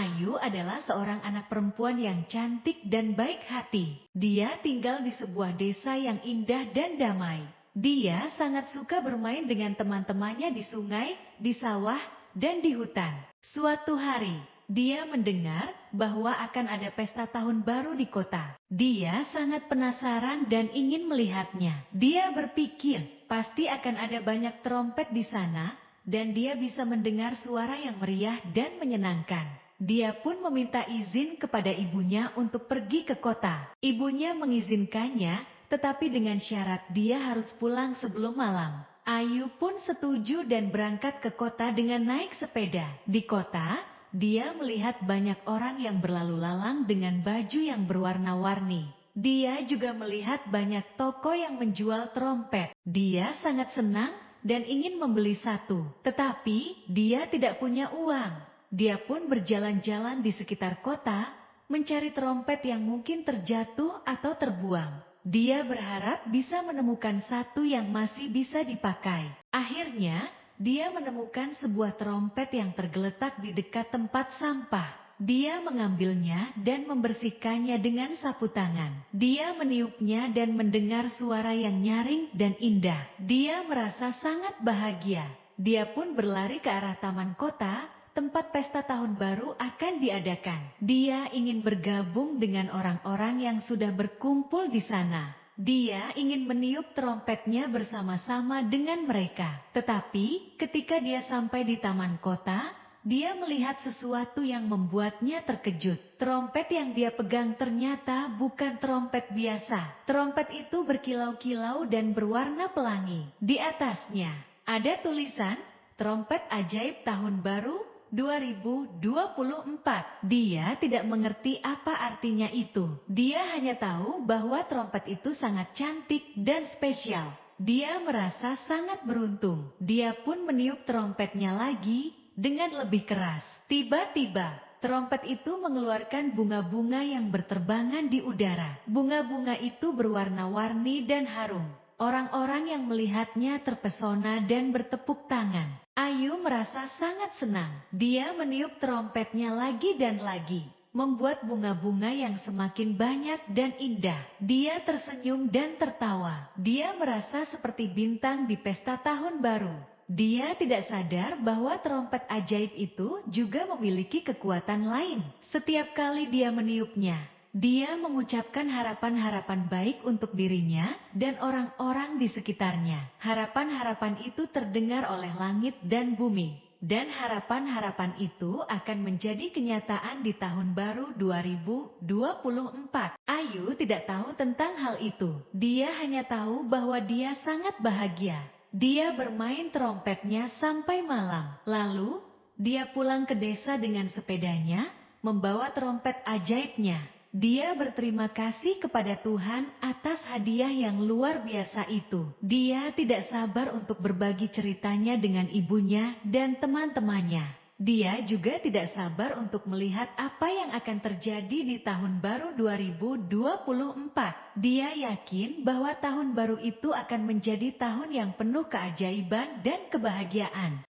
Ayu adalah seorang anak perempuan yang cantik dan baik hati. Dia tinggal di sebuah desa yang indah dan damai. Dia sangat suka bermain dengan teman-temannya di sungai, di sawah, dan di hutan. Suatu hari, dia mendengar bahwa akan ada pesta tahun baru di kota. Dia sangat penasaran dan ingin melihatnya. Dia berpikir, pasti akan ada banyak trompet di sana, dan dia bisa mendengar suara yang meriah dan menyenangkan. Dia pun meminta izin kepada ibunya untuk pergi ke kota. Ibunya mengizinkannya, tetapi dengan syarat dia harus pulang sebelum malam. Ayu pun setuju dan berangkat ke kota dengan naik sepeda. Di kota, dia melihat banyak orang yang berlalu lalang dengan baju yang berwarna-warni. Dia juga melihat banyak toko yang menjual trompet. Dia sangat senang dan ingin membeli satu. Tetapi, dia tidak punya uang. Dia pun berjalan-jalan di sekitar kota, mencari trompet yang mungkin terjatuh atau terbuang. Dia berharap bisa menemukan satu yang masih bisa dipakai. Akhirnya, dia menemukan sebuah trompet yang tergeletak di dekat tempat sampah. Dia mengambilnya dan membersihkannya dengan sapu tangan. Dia meniupnya dan mendengar suara yang nyaring dan indah. Dia merasa sangat bahagia. Dia pun berlari ke arah taman kota, tempat pesta tahun baru akan diadakan. Dia ingin bergabung dengan orang-orang yang sudah berkumpul di sana. Dia ingin meniup trompetnya bersama-sama dengan mereka. Tetapi, ketika dia sampai di taman kota, dia melihat sesuatu yang membuatnya terkejut. Trompet yang dia pegang ternyata bukan trompet biasa. Trompet itu berkilau-kilau dan berwarna pelangi. Di atasnya, ada tulisan, "Trompet Ajaib Tahun Baru 2024. Dia tidak mengerti apa artinya itu. Dia hanya tahu bahwa trompet itu sangat cantik dan spesial. Dia merasa sangat beruntung. Dia pun meniup trompetnya lagi dengan lebih keras. Tiba-tiba, trompet itu mengeluarkan bunga-bunga yang berterbangan di udara. Bunga-bunga itu berwarna-warni dan harum. Orang-orang yang melihatnya terpesona dan bertepuk tangan. Ayu merasa sangat senang. Dia meniup trompetnya lagi dan lagi, membuat bunga-bunga yang semakin banyak dan indah. Dia tersenyum dan tertawa. Dia merasa seperti bintang di pesta tahun baru. Dia tidak sadar bahwa trompet ajaib itu juga memiliki kekuatan lain. Setiap kali dia meniupnya, dia mengucapkan harapan-harapan baik untuk dirinya dan orang-orang di sekitarnya. Harapan-harapan itu terdengar oleh langit dan bumi. Dan harapan-harapan itu akan menjadi kenyataan di tahun baru 2024. Ayu tidak tahu tentang hal itu. Dia hanya tahu bahwa dia sangat bahagia. Dia bermain trompetnya sampai malam. Lalu, dia pulang ke desa dengan sepedanya, membawa trompet ajaibnya. Dia berterima kasih kepada Tuhan atas hadiah yang luar biasa itu. Dia tidak sabar untuk berbagi ceritanya dengan ibunya dan teman-temannya. Dia juga tidak sabar untuk melihat apa yang akan terjadi di tahun baru 2024. Dia yakin bahwa tahun baru itu akan menjadi tahun yang penuh keajaiban dan kebahagiaan.